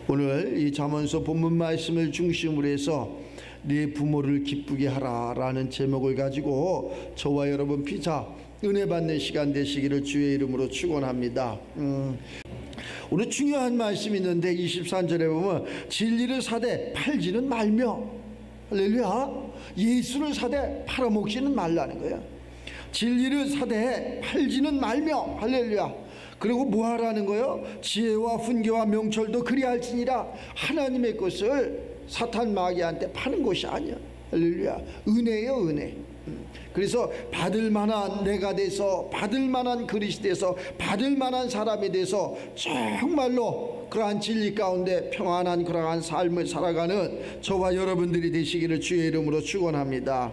오늘 이 잠언서 본문 말씀을 중심으로 해서 네 부모를 기쁘게 하라라는 제목을 가지고 저와 여러분 피차 은혜 받는 시간 되시기를 주의 이름으로 축원합니다. 오늘 중요한 말씀이 있는데 23절에 보면 진리를 사되 팔지는 말며, 할렐루야, 예수를 사되 팔아먹지는 말라는 거예요. 진리를 사되 팔지는 말며, 할렐루야. 그리고 뭐 하라는 거예요? 지혜와 훈계와 명철도 그리할지니라. 하나님의 것을 사탄 마귀한테 파는 것이 아니야. 할렐루야. 은혜예요, 은혜. 그래서 받을 만한 내가 돼서, 받을 만한 그릇이 돼서, 받을 만한 사람이 돼서 정말로 그러한 진리 가운데 평안한 그러한 삶을 살아가는 저와 여러분들이 되시기를 주의 이름으로 축원합니다.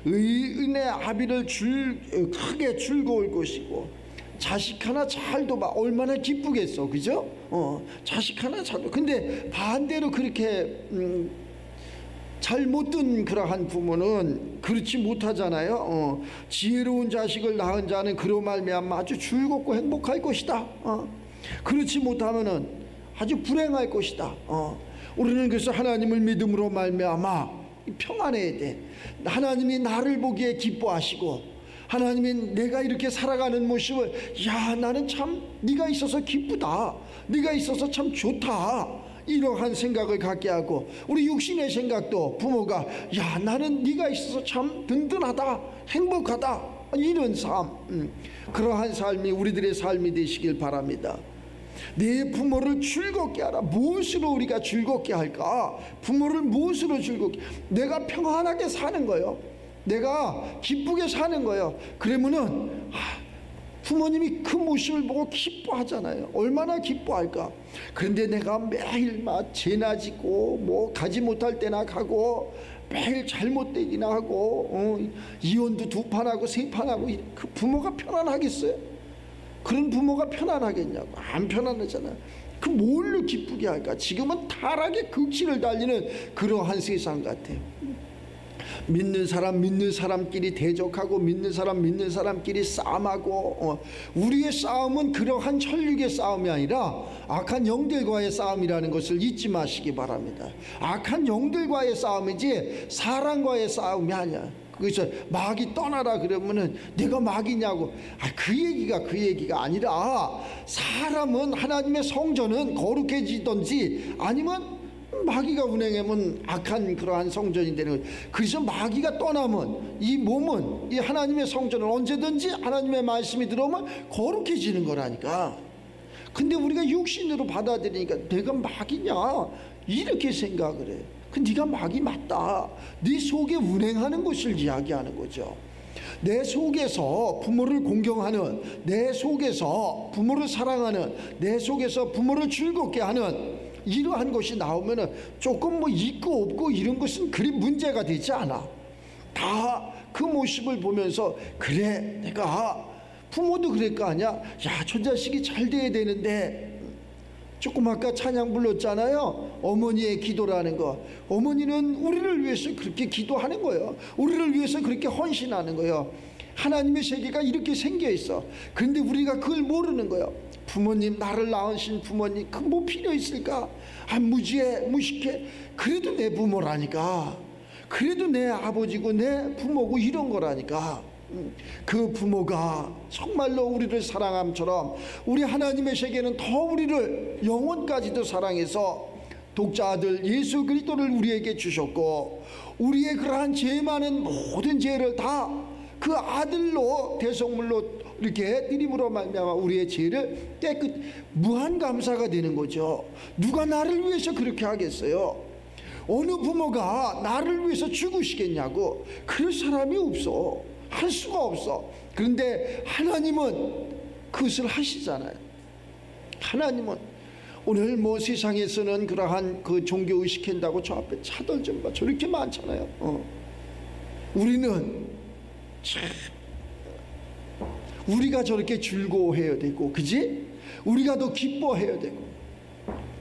은혜 아비를 크게 즐거울 것이고, 자식 하나 잘 둬봐 얼마나 기쁘겠어, 그죠? 자식 하나 잘 둬. 근데 반대로 그렇게 잘 못 둔 그러한 부모는 그렇지 못하잖아요. 지혜로운 자식을 낳은 자는 그로 말미암아 아주 즐겁고 행복할 것이다. 그렇지 못하면은 아주 불행할 것이다. 우리는 그래서 하나님을 믿음으로 말미암아 평안해야 돼. 하나님이 나를 보기에 기뻐하시고, 하나님이 내가 이렇게 살아가는 모습을, 야, 나는 참 네가 있어서 기쁘다, 네가 있어서 참 좋다, 이러한 생각을 갖게 하고, 우리 육신의 생각도 부모가, 야, 나는 네가 있어서 참 든든하다, 행복하다, 이런 삶, 그러한 삶이 우리들의 삶이 되시길 바랍니다. 내 부모를 즐겁게 하라. 무엇으로 우리가 즐겁게 할까? 부모를 무엇으로 즐겁게? 내가 평안하게 사는 거예요. 내가 기쁘게 사는 거예요. 그러면은 부모님이 그 모습을 보고 기뻐하잖아요. 얼마나 기뻐할까? 그런데 내가 매일 막 죄나 짓고 뭐 가지 못할 때나 가고 매일 잘못되기나 하고 이혼도 2판 하고 3판 하고, 그 부모가 편안하겠어요? 그런 부모가 편안하겠냐고. 안 편안하잖아요. 그 뭘로 기쁘게 할까? 지금은 타락의 극치를 달리는 그러한 세상 같아요. 믿는 사람끼리 대적하고, 믿는 사람끼리 싸움하고, 우리의 싸움은 그러한 혈육의 싸움이 아니라 악한 영들과의 싸움이라는 것을 잊지 마시기 바랍니다. 악한 영들과의 싸움이지 사람과의 싸움이 아니야. 그래서 마귀 떠나라 그러면은 내가 마귀냐고, 그 얘기가 아니라, 사람은 하나님의 성전은 거룩해지든지 아니면 마귀가 운행하면 악한 그러한 성전이 되는 거예요. 그래서 마귀가 떠나면 이 몸은, 이 하나님의 성전은 언제든지 하나님의 말씀이 들어오면 거룩해지는 거라니까. 근데 우리가 육신으로 받아들이니까 내가 마귀냐 이렇게 생각을 해. 그 네가 마귀 맞다. 네 속에 운행하는 것을 이야기하는 거죠. 내 속에서 부모를 공경하는, 내 속에서 부모를 사랑하는, 내 속에서 부모를 즐겁게 하는 이러한 것이 나오면은 조금 뭐 있고 없고 이런 것은 그리 문제가 되지 않아. 다 그 모습을 보면서, 그래, 내가 부모도 그럴 거 아니야. 야, 저 자식이 잘 돼야 되는데. 조금 아까 찬양 불렀잖아요. 어머니의 기도라는 거. 어머니는 우리를 위해서 그렇게 기도하는 거예요. 우리를 위해서 그렇게 헌신하는 거예요. 하나님의 세계가 이렇게 생겨 있어. 그런데 우리가 그걸 모르는 거예요. 부모님, 나를 낳으신 부모님, 그 뭐 필요 있을까? 무지해, 무식해. 그래도 내 부모라니까. 그래도 내 아버지고 내 부모고 이런 거라니까. 그 부모가 정말로 우리를 사랑함처럼 우리 하나님의 세계는 더 우리를 영원까지도 사랑해서 독자 아들 예수 그리스도를 우리에게 주셨고, 우리의 그러한 죄 많은 모든 죄를 다 그 아들로 대속물로 이렇게 드림으로 말미암아 우리의 죄를 깨끗, 무한 감사가 되는 거죠. 누가 나를 위해서 그렇게 하겠어요? 어느 부모가 나를 위해서 죽으시겠냐고. 그럴 사람이 없어. 할 수가 없어. 그런데 하나님은 그것을 하시잖아요. 하나님은 오늘 뭐 세상에서는 그러한 그 종교 의식한다고 저 앞에 차들 좀 봐, 저렇게 많잖아요. 우리는 참, 우리가 저렇게 즐거워해야 되고, 그지? 우리가 더 기뻐해야 되고.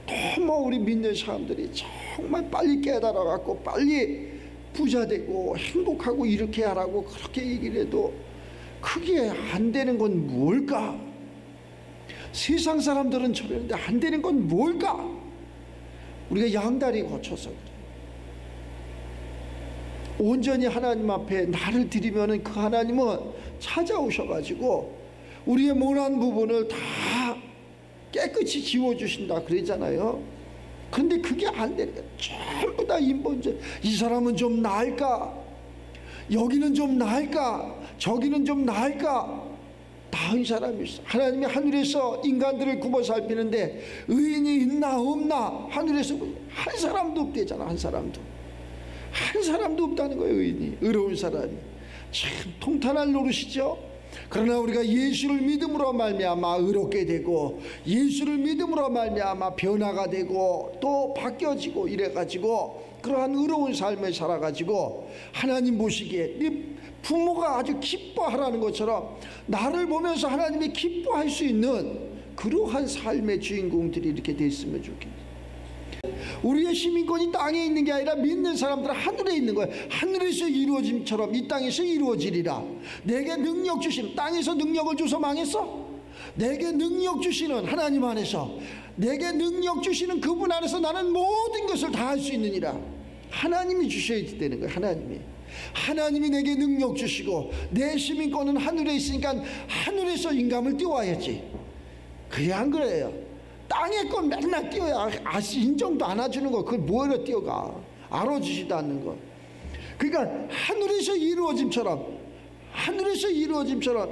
너무 우리 믿는 사람들이 정말 빨리 깨달아갖고 빨리 부자 되고 행복하고 이렇게 하라고 그렇게 얘기를 해도 그게 안 되는 건 뭘까? 세상 사람들은 저러는데 안 되는 건 뭘까? 우리가 양다리 거쳐서 그래. 온전히 하나님 앞에 나를 드리면은 그 하나님은 찾아오셔가지고 우리의 모난 부분을 다 깨끗이 지워주신다 그러잖아요. 그런데 그게 안 되니까 전부 다 인본주의. 이 사람은 좀 나을까? 여기는 좀 나을까? 저기는 좀 나을까? 나은 사람이 있어. 하나님이 하늘에서 인간들을 굽어 살피는데 의인이 있나 없나? 하늘에서 한 사람도 없대잖아. 한 사람도 없다는 거예요. 의인이, 의로운 사람이. 참 통탄할 노릇이죠. 그러나 우리가 예수를 믿음으로 말미암아 의롭게 되고 예수를 믿음으로 말미암아 변화가 되고 또 바뀌어지고 이래가지고 그러한 의로운 삶을 살아가지고 하나님 보시기에 네 부모가 아주 기뻐하라는 것처럼 나를 보면서 하나님이 기뻐할 수 있는 그러한 삶의 주인공들이 이렇게 됐으면 좋겠어요. 우리의 시민권이 땅에 있는 게 아니라 믿는 사람들은 하늘에 있는 거예요. 하늘에서 이루어짐처럼 이 땅에서 이루어지리라. 내게 능력 주시는, 땅에서 능력을 줘서 망했어? 내게 능력 주시는 하나님 안에서, 내게 능력 주시는 그분 안에서 나는 모든 것을 다 할 수 있느니라. 하나님이 주셔야 되는 거예요. 하나님이 내게 능력 주시고 내 시민권은 하늘에 있으니까 하늘에서 인감을 띄워야지. 그래 안 그래요? 땅의 건 맨날 띄워야 인정도 안 해주는 거, 그걸 뭐하러 띄워가? 알아주지도 않는 거. 그러니까 하늘에서 이루어짐처럼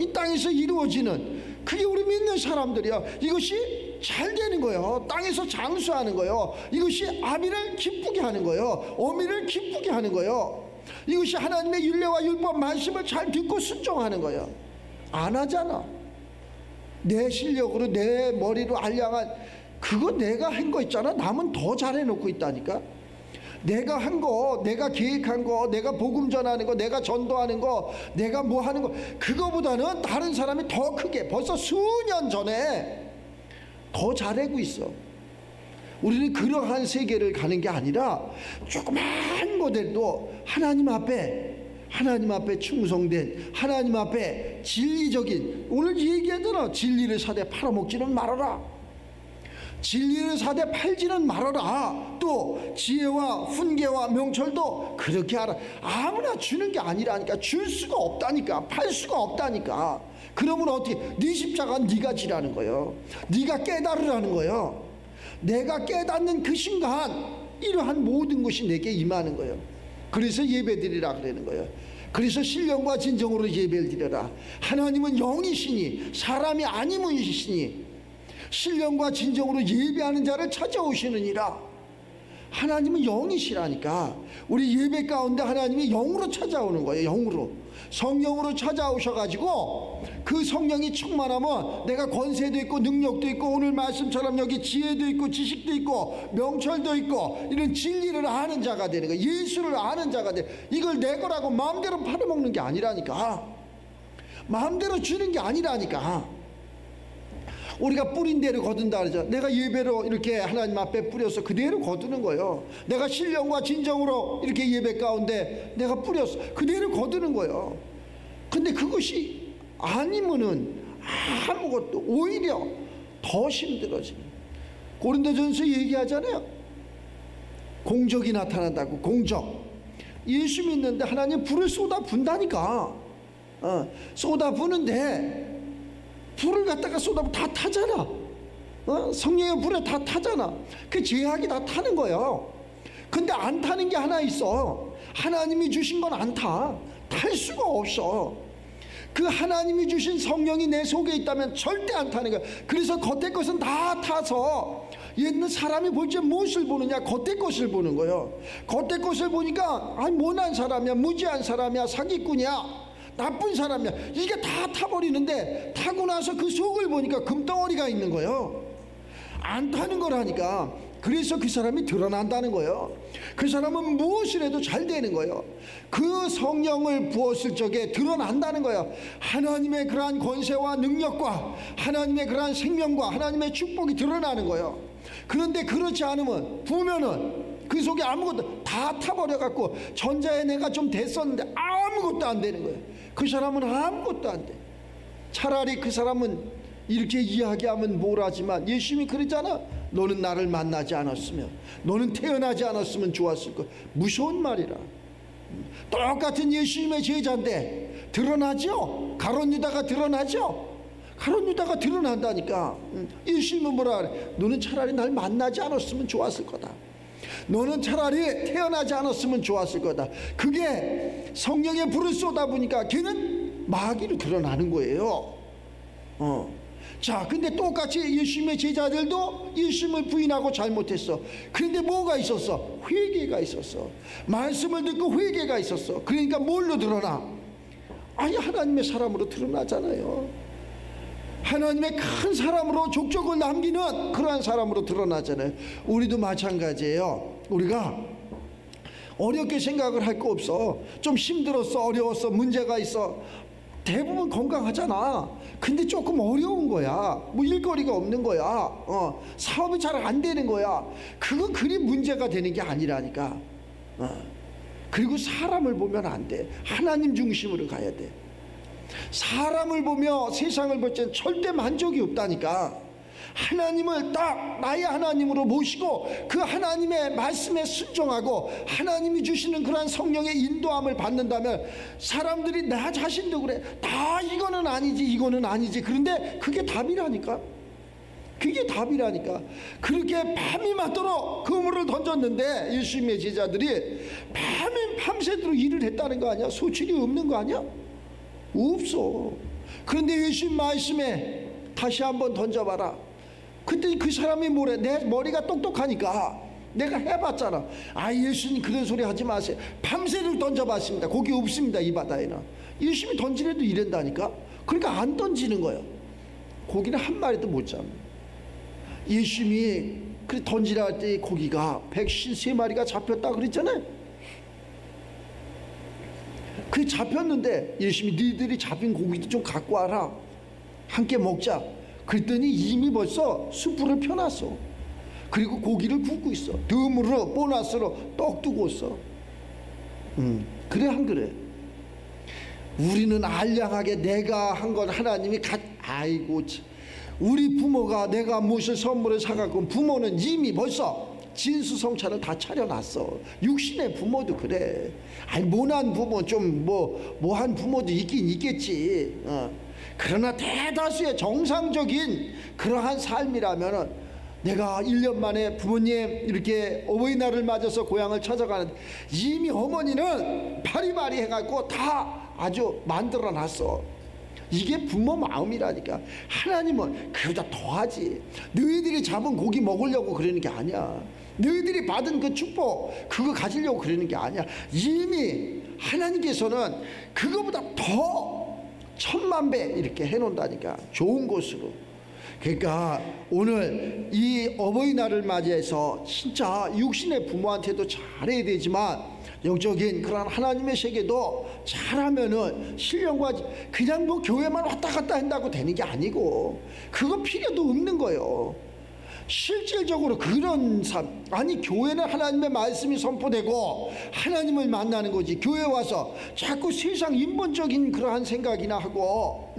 이 땅에서 이루어지는, 그게 우리 믿는 사람들이야. 이것이 잘 되는 거예요. 땅에서 장수하는 거예요. 이것이 아비를 기쁘게 하는 거예요. 어미를 기쁘게 하는 거예요. 이것이 하나님의 율례와 율법 말씀을 잘 듣고 순종하는 거예요. 안 하잖아. 내 실력으로 내 머리로 알량한 그거 내가 한 거 있잖아. 남은 더 잘해놓고 있다니까. 내가 한 거, 내가 계획한 거, 내가 복음 전하는 거, 내가 전도하는 거, 내가 뭐 하는 거, 그거보다는 다른 사람이 더 크게 벌써 수년 전에 더 잘하고 있어. 우리는 그러한 세계를 가는 게 아니라 조그만 모델도 하나님 앞에 충성된, 하나님 앞에 진리적인, 오늘 얘기하잖아. 진리를 사대 팔아먹지는 말아라. 진리를 사대 팔지는 말아라. 또 지혜와 훈계와 명철도 그렇게 하라. 아무나 주는 게 아니라니까. 줄 수가 없다니까. 팔 수가 없다니까. 그러면 어떻게? 네 십자가는 네가 지라는 거예요. 네가 깨달으라는 거예요. 내가 깨닫는 그 순간 이러한 모든 것이 내게 임하는 거예요. 그래서 예배드리라 그러는 거예요. 그래서 신령과 진정으로 예배를 드려라. 하나님은 영이시니 사람이 아니시니 신령과 진정으로 예배하는 자를 찾아오시느니라. 하나님은 영이시라니까. 우리 예배 가운데 하나님이 영으로 찾아오는 거예요. 영으로, 성령으로 찾아오셔가지고 그 성령이 충만하면 내가 권세도 있고 능력도 있고 오늘 말씀처럼 여기 지혜도 있고 지식도 있고 명철도 있고 이런 진리를 아는 자가 되는 거예요. 예수를 아는 자가 돼. 이걸 내 거라고 마음대로 팔아먹는 게 아니라니까. 마음대로 주는 게 아니라니까. 우리가 뿌린 대로 거둔다 그러죠. 내가 예배로 이렇게 하나님 앞에 뿌려서 그대로 거두는 거예요. 내가 신령과 진정으로 이렇게 예배 가운데 내가 뿌렸어. 그대로 거두는 거예요. 근데 그것이 아니면은 아무것도 오히려 더 힘들어지는. 고린도전서 얘기하잖아요. 공적이 나타난다고. 공적. 예수 믿는데 하나님 불을 쏟아 분다니까. 쏟아 부는데 불을 갖다가 쏟아보면 다 타잖아. 성령의 불에 다 타잖아. 그 제약이 다 타는 거예요. 근데 안 타는 게 하나 있어. 하나님이 주신 건 안 타. 탈 수가 없어. 그 하나님이 주신 성령이 내 속에 있다면 절대 안 타는 거야. 그래서 겉에 것은 다 타서 옛날 사람이 볼 때 무엇을 보느냐? 겉에 것을 보는 거예요. 겉에 것을 보니까 모난 사람이야, 무지한 사람이야, 사기꾼이야, 나쁜 사람이야, 이게 다 타버리는데 타고 나서 그 속을 보니까 금덩어리가 있는 거예요. 안 타는 거라니까. 그래서 그 사람이 드러난다는 거예요. 그 사람은 무엇을 해도 잘 되는 거예요. 그 성령을 부었을 적에 드러난다는 거예요. 하나님의 그러한 권세와 능력과 하나님의 그러한 생명과 하나님의 축복이 드러나는 거예요. 그런데 그렇지 않으면 부으면은 그 속에 아무것도 다 타버려갖고 전자에 내가 좀 됐었는데 아무것도 안 되는 거예요. 그 사람은 아무것도 안 돼. 차라리 그 사람은 이렇게 이야기하면 뭐라지만 예수님이 그러잖아. 너는 나를 만나지 않았으면, 너는 태어나지 않았으면 좋았을 것. 무서운 말이라. 똑같은 예수님의 제자인데 드러나죠? 가룟 유다가 드러나죠? 가룟 유다가 드러난다니까. 예수님은 뭐라 그래? 너는 차라리 날 만나지 않았으면 좋았을 거다. 너는 차라리 태어나지 않았으면 좋았을 거다. 그게 성령의 불을 쏟아보니까 걔는 마귀로 드러나는 거예요. 자, 근데 똑같이 예수님의 제자들도 예수님을 부인하고 잘못했어. 그런데 뭐가 있었어? 회개가 있었어. 말씀을 듣고 회개가 있었어. 그러니까 뭘로 드러나? 아니, 하나님의 사람으로 드러나잖아요. 하나님의 큰 사람으로 족적을 남기는 그러한 사람으로 드러나잖아요. 우리도 마찬가지예요. 우리가 어렵게 생각을 할 거 없어. 좀 힘들었어, 어려웠어, 문제가 있어. 대부분 건강하잖아. 근데 조금 어려운 거야. 뭐 일거리가 없는 거야. 사업이 잘 안 되는 거야. 그건 그리 문제가 되는 게 아니라니까. 그리고 사람을 보면 안 돼. 하나님 중심으로 가야 돼. 사람을 보며 세상을 볼 때는 절대 만족이 없다니까. 하나님을 딱 나의 하나님으로 모시고 그 하나님의 말씀에 순종하고 하나님이 주시는 그러한 성령의 인도함을 받는다면 사람들이 나 자신도 그래. 다 이거는 아니지, 이거는 아니지. 그런데 그게 답이라니까. 그게 답이라니까. 그렇게 밤이 맞도록 그물을 던졌는데 예수님의 제자들이 밤새도록 일을 했다는 거 아니야? 소출이 없는 거 아니야? 없어. 그런데 예수님 말씀에 다시 한번 던져봐라. 그때 그 사람이 뭐래? 내 머리가 똑똑하니까 내가 해봤잖아. 아, 예수님 그런 소리 하지 마세요. 밤새도록 던져봤습니다. 고기 없습니다, 이 바다에는. 예수님이 던지래도 이런다니까. 그러니까 안 던지는 거예요. 고기는 한 마리도 못 잡니다. 예수님이 그 던지라 할 때 고기가 153마리가 잡혔다 그랬잖아요. 그 잡혔는데 예수님이 너희들이 잡힌 고기도 좀 갖고 와라. 함께 먹자. 그랬더니 이미 벌써 숯불을 펴놨어. 그리고 고기를 굽고 있어. 덤으로 보너스로 떡 두고 있어. 그래 안 그래? 우리는 알량하게 내가 한 건 하나님이 아이고 참. 우리 부모가 내가 무엇을 선물을 사갖고 부모는 이미 벌써 진수성찬을 다 차려놨어. 육신의 부모도 그래. 아니 모난 부모 좀 뭐한 부모도 있긴 있겠지. 그러나 대다수의 정상적인 그러한 삶이라면은 내가 1년 만에 부모님 이렇게 어버이날을 맞아서 고향을 찾아가는데 이미 어머니는 바리바리 해갖고 다 아주 만들어놨어. 이게 부모 마음이라니까. 하나님은 그보다 더하지. 너희들이 잡은 고기 먹으려고 그러는 게 아니야. 너희들이 받은 그 축복 그거 가지려고 그러는 게 아니야. 이미 하나님께서는 그거보다 더 1000만 배 이렇게 해놓는다니까. 좋은 곳으로. 그러니까 오늘 이 어버이날을 맞이해서 진짜 육신의 부모한테도 잘해야 되지만 영적인 그런 하나님의 세계도 잘하면은 신령과 그냥 뭐 교회만 왔다 갔다 한다고 되는 게 아니고 그거 필요도 없는 거예요. 실질적으로 그런 삶. 아니 교회는 하나님의 말씀이 선포되고 하나님을 만나는 거지. 교회 와서 자꾸 세상 인본적인 그러한 생각이나 하고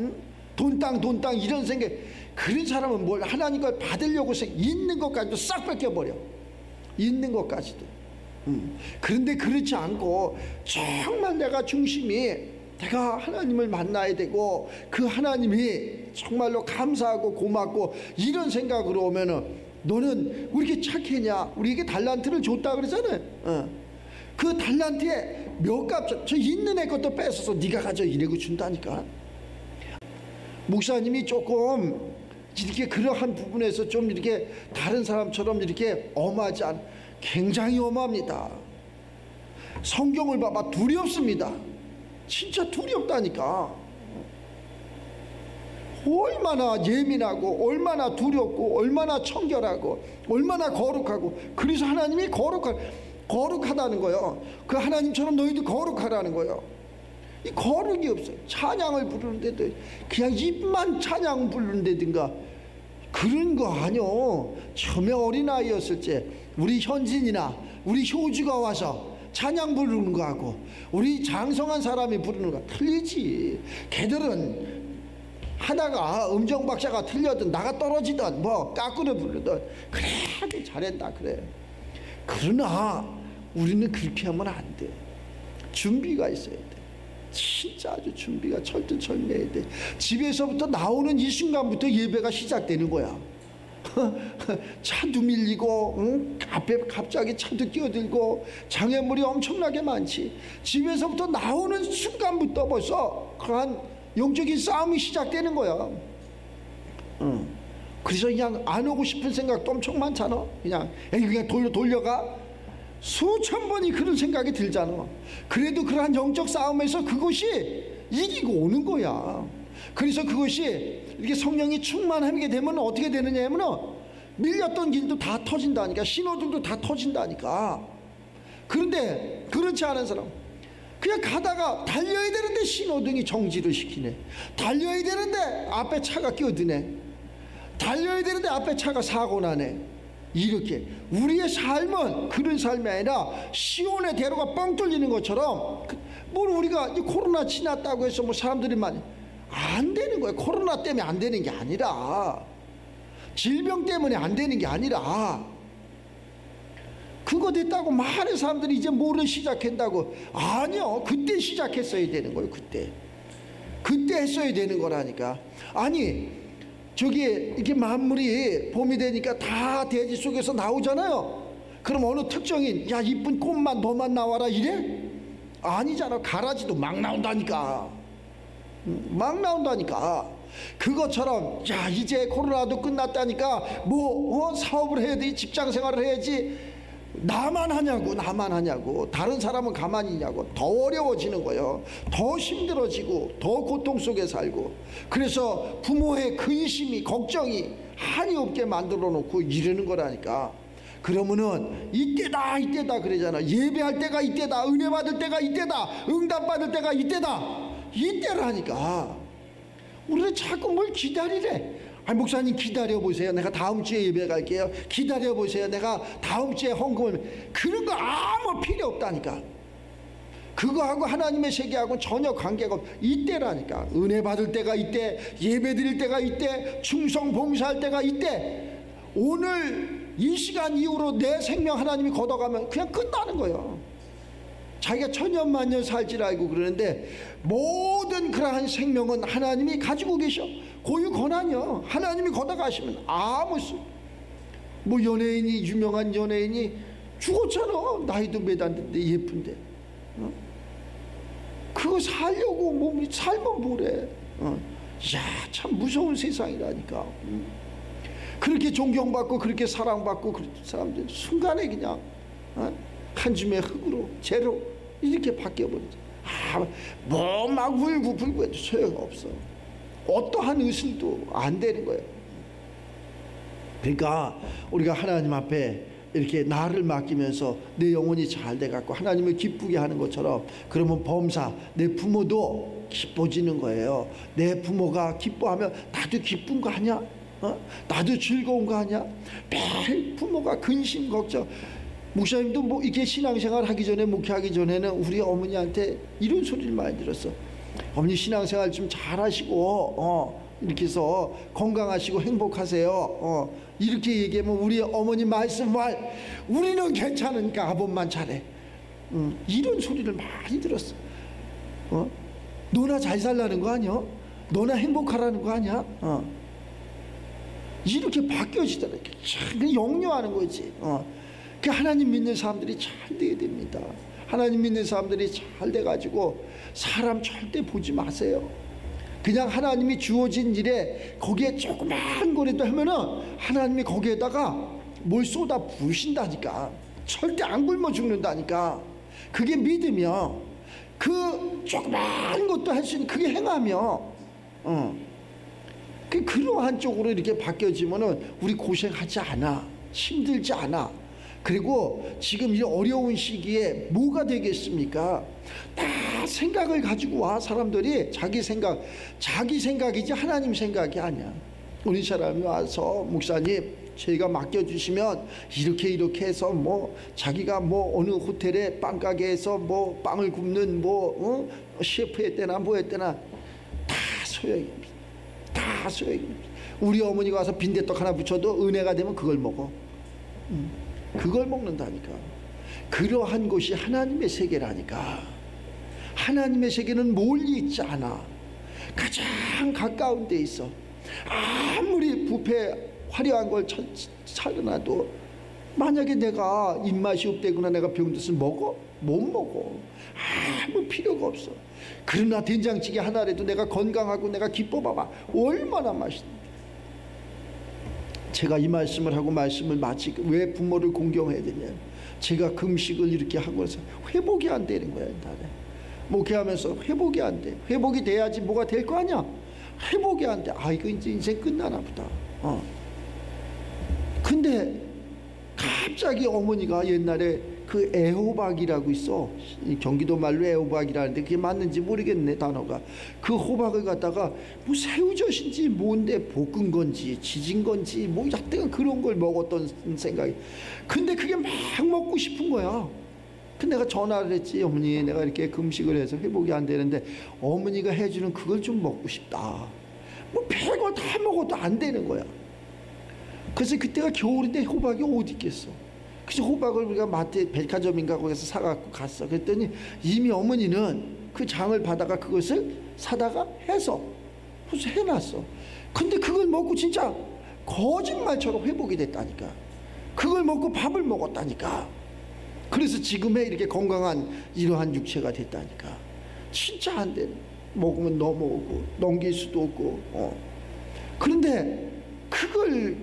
돈 땅 이런 생각. 그런 사람은 뭘 하나님 걸 받으려고 있는 것까지도 싹 뺏겨버려. 있는 것까지도. 그런데 그렇지 않고 정말 내가 중심이 내가 하나님을 만나야 되고 그 하나님이 정말로 감사하고 고맙고 이런 생각으로 오면은 너는 왜 이렇게 착했냐? 우리에게 달란트를 줬다 그러잖아요. 그 달란트에 몇 값, 저 있는 애 것도 뺏어서 네가 가져 이래고 준다니까. 목사님이 조금 이렇게 그러한 부분에서 좀 이렇게 다른 사람처럼 이렇게 엄하지 않, 굉장히 엄합니다. 성경을 봐봐 두렵습니다. 진짜 두렵다니까. 얼마나 예민하고 얼마나 두렵고 얼마나 청결하고 얼마나 거룩하고. 그래서 하나님이 거룩하다는 거예요. 그 하나님처럼 너희도 거룩하라는 거예요. 이 거룩이 없어요. 찬양을 부르는데도 그냥 입만 찬양 부르는데든가 그런 거 아니요. 처음에 어린아이였을 때 우리 현진이나 우리 효주가 와서 찬양 부르는 거하고 우리 장성한 사람이 부르는 거 틀리지. 걔들은 하다가 음정 박자가 틀려든 나가 떨어지든 뭐 까꾸를 부르든 그래도 잘한다 그래. 그러나 우리는 그렇게 하면 안 돼. 준비가 있어야 돼. 진짜 아주 준비가 철두철미해야 돼. 집에서부터 나오는 이 순간부터 예배가 시작되는 거야. 차도 밀리고, 응? 앞에 갑자기 차도 끼어들고, 장애물이 엄청나게 많지. 집에서부터 나오는 순간부터 벌써 그러한 영적인 싸움이 시작되는 거야. 그래서 그냥 안 오고 싶은 생각도 엄청 많잖아. 그냥 돌려가. 수천 번이 그런 생각이 들잖아. 그래도 그러한 영적 싸움에서 그것이 이기고 오는 거야. 그래서 그것이 이렇게 성령이 충만하게 되면 어떻게 되느냐 하면 밀렸던 길도 다 터진다니까. 신호등도 다 터진다니까. 그런데 그렇지 않은 사람 그냥 가다가 달려야 되는데 신호등이 정지를 시키네. 달려야 되는데 앞에 차가 끼어드네. 달려야 되는데 앞에 차가 사고 나네. 이렇게 우리의 삶은 그런 삶이 아니라 시온의 대로가 뻥 뚫리는 것처럼 뭘 우리가 코로나 지났다고 해서 뭐 사람들이 많이 안 되는 거예요. 코로나 때문에 안 되는 게 아니라, 질병 때문에 안 되는 게 아니라, 그거 됐다고 많은 사람들이 이제 뭐를 시작한다고. 아니요, 그때 시작했어야 되는 거예요. 그때 했어야 되는 거라니까. 아니 저기 이렇게 만물이 봄이 되니까 다 대지 속에서 나오잖아요. 그럼 어느 특정인 야 이쁜 꽃만 너만 나와라 이래? 아니잖아. 가라지도 막 나온다니까. 막 나온다니까. 그것처럼 야 이제 코로나도 끝났다니까 뭐 사업을 해야 돼, 직장 생활을 해야지. 나만 하냐고. 다른 사람은 가만히 있냐고. 더 어려워지는 거예요. 더 힘들어지고 더 고통 속에 살고. 그래서 부모의 근심이 걱정이 한이 없게 만들어 놓고 이러는 거라니까. 그러면은 이때다 그러잖아. 예배할 때가 이때다, 은혜 받을 때가 이때다, 응답 받을 때가 이때라니까. 우리는 자꾸 뭘 기다리래. 목사님 기다려보세요. 내가 다음 주에 예배 갈게요. 기다려보세요. 내가 다음 주에 헌금을. 그런 거 아무 필요 없다니까. 그거하고 하나님의 세계하고는 전혀 관계가 없. 이때라니까. 은혜 받을 때가 이때, 예배 드릴 때가 이때, 충성 봉사할 때가 이때. 오늘 이 시간 이후로 내 생명 하나님이 걷어가면 그냥 끝나는 거예요. 자기가 천년만년 살 줄 알고 그러는데 모든 그러한 생명은 하나님이 가지고 계셔. 고유 권한이요. 하나님이 걷어가시면 아무 뭐 연예인이, 유명한 연예인이 죽었잖아. 나이도 몇 안 됐는데 예쁜데. 그거 살려고 몸이 살면 뭐래. 야, 참 무서운 세상이라니까. 그렇게 존경받고 그렇게 사랑받고 그런 사람들 순간에 그냥 한 줌의 흙으로 재로 이렇게 바뀌어버리죠. 뭐 막 울고 불고 해도 소용없어. 어떠한 의술도 안 되는 거예요. 그러니까 우리가 하나님 앞에 이렇게 나를 맡기면서 내 영혼이 잘 돼갖고 하나님을 기쁘게 하는 것처럼, 그러면 범사 내 부모도 기뻐지는 거예요. 내 부모가 기뻐하면 나도 기쁜 거 아니야? 나도 즐거운 거 아니야? 매일 부모가 근심 걱정. 목사님도 뭐 이렇게 신앙생활 하기 전에, 목회하기 전에는 우리 어머니한테 이런 소리를 많이 들었어. 어머니 신앙생활 좀 잘하시고 이렇게 해서 건강하시고 행복하세요. 이렇게 얘기하면 우리 어머니 말씀 우리는 괜찮으니까 아범만 잘해. 이런 소리를 많이 들었어. 너나 잘 살라는 거 아니야? 너나 행복하라는 거 아니야? 이렇게 바뀌어지더라고요. 참 역류하는 거지. 그 하나님 믿는 사람들이 잘 돼야 됩니다. 하나님 믿는 사람들이 잘 돼가지고 사람 절대 보지 마세요. 그냥 하나님이 주어진 일에 거기에 조그만 거라도 하면은 하나님이 거기에다가 뭘 쏟아 부으신다니까. 절대 안 굶어 죽는다니까. 그게 믿으며, 그 조그만 것도 할 수 있는 그게 행하며, 그러한 쪽으로 이렇게 바뀌어지면은 우리 고생하지 않아, 힘들지 않아. 그리고 지금 이 어려운 시기에 뭐가 되겠습니까? 다 생각을 가지고 와. 사람들이 자기 생각이지 하나님 생각이 아니야. 우리 사람이 와서 목사님 저희가 맡겨주시면 이렇게 해서 뭐 자기가 뭐 어느 호텔에 빵가게에서 뭐 빵을 굽는 뭐 셰프 했대나 뭐 했대나 다 소용이 없어. 다 소용이 없어. 우리 어머니가 와서 빈대떡 하나 붙여도 은혜가 되면 그걸 먹어. 그걸 먹는다니까. 그러한 곳이 하나님의 세계라니까. 하나님의 세계는 멀리 있지 않아. 가장 가까운 데 있어. 아무리 뷔페 화려한 걸 차려놔도 만약에 내가 입맛이 없대거나 내가 병들었으면 먹어? 못 먹어. 아무 필요가 없어. 그러나 된장찌개 하나라도 내가 건강하고 내가 기뻐 봐봐. 얼마나 맛있는데. 제가 이 말씀을 하고 말씀을 마치고 왜 부모를 공경해야 되냐. 제가 금식을 이렇게 하고 해서 회복이 안 되는 거야. 나는 목회하면서 회복이 안 돼. 회복이 돼야지 뭐가 될 거 아니야. 회복이 안 돼. 아, 이거 이제 인생 끝나나 보다. 근데 갑자기 어머니가 옛날에 그 애호박이라고 있어. 경기도 말로 애호박이라는데 그게 맞는지 모르겠네, 단어가. 그 호박을 갖다가 뭐 새우젓인지 뭔데 볶은 건지 지진 건지 뭐 약간 그런 걸 먹었던 생각이. 근데 그게 막 먹고 싶은 거야. 근데 내가 전화를 했지. 어머니, 내가 이렇게 금식을 해서 회복이 안 되는데 어머니가 해주는 그걸 좀 먹고 싶다. 뭐 별거 다 먹어도 안 되는 거야. 그래서 그때가 겨울인데 호박이 어디 있겠어. 그래서 호박을 우리가 마트 백화점인가 거기서 사갖고 갔어. 그랬더니 이미 어머니는 그 장을 받아가 그것을 사다가 해서 해놨어. 근데 그걸 먹고 진짜 거짓말처럼 회복이 됐다니까. 그걸 먹고 밥을 먹었다니까. 그래서 지금의 이렇게 건강한 이러한 육체가 됐다니까. 진짜 안 돼. 먹으면 넘어오고 넘길 수도 없고. 그런데 그걸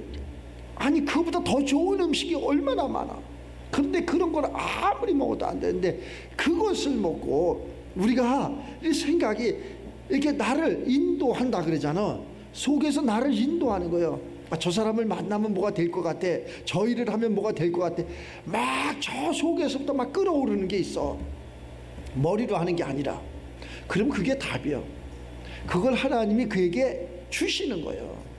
아니 그거보다 더 좋은 음식이 얼마나 많아. 그런데 그런 걸 아무리 먹어도 안 되는데 그것을 먹고 우리가 이 생각이 이렇게 나를 인도한다 그러잖아. 속에서 나를 인도하는 거예요. 아, 저 사람을 만나면 뭐가 될 것 같아. 저 일을 하면 뭐가 될 것 같아. 막 저 속에서부터 막 끌어오르는 게 있어. 머리로 하는 게 아니라. 그럼 그게 답이요. 그걸 하나님이 그에게 주시는 거예요.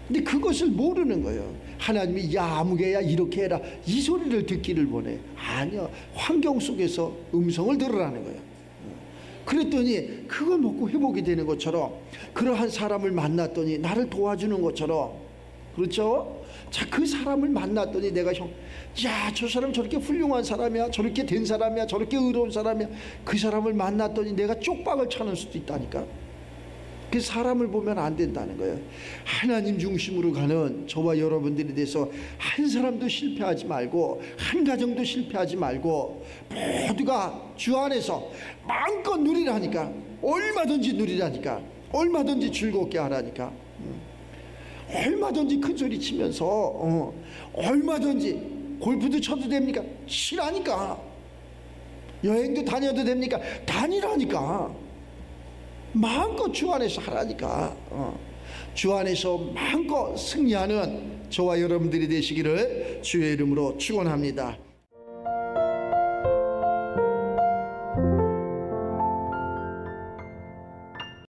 근데 그것을 모르는 거예요. 하나님이 야 아무개야 이렇게 해라 이 소리를 듣기를 원해. 아니요. 환경 속에서 음성을 들으라는 거예요. 그랬더니 그걸 먹고 회복이 되는 것처럼 그러한 사람을 만났더니 나를 도와주는 것처럼. 그렇죠? 자, 그 사람을 만났더니 내가 야, 저 사람 저렇게 훌륭한 사람이야. 저렇게 된 사람이야. 저렇게 의로운 사람이야. 그 사람을 만났더니 내가 쪽박을 차는 수도 있다니까. 그 사람을 보면 안 된다는 거예요. 하나님 중심으로 가는 저와 여러분들에 대해서 한 사람도 실패하지 말고 한 가정도 실패하지 말고 모두가 주 안에서 마음껏 누리라니까. 얼마든지 누리라니까. 얼마든지 즐겁게 하라니까. 얼마든지 큰 소리 치면서 얼마든지 골프도 쳐도 됩니까? 치라니까. 여행도 다녀도 됩니까? 다니라니까. 마음껏 주 안에서 하라니까. 주 안에서 마음껏 승리하는 저와 여러분들이 되시기를 주의 이름으로 축원합니다.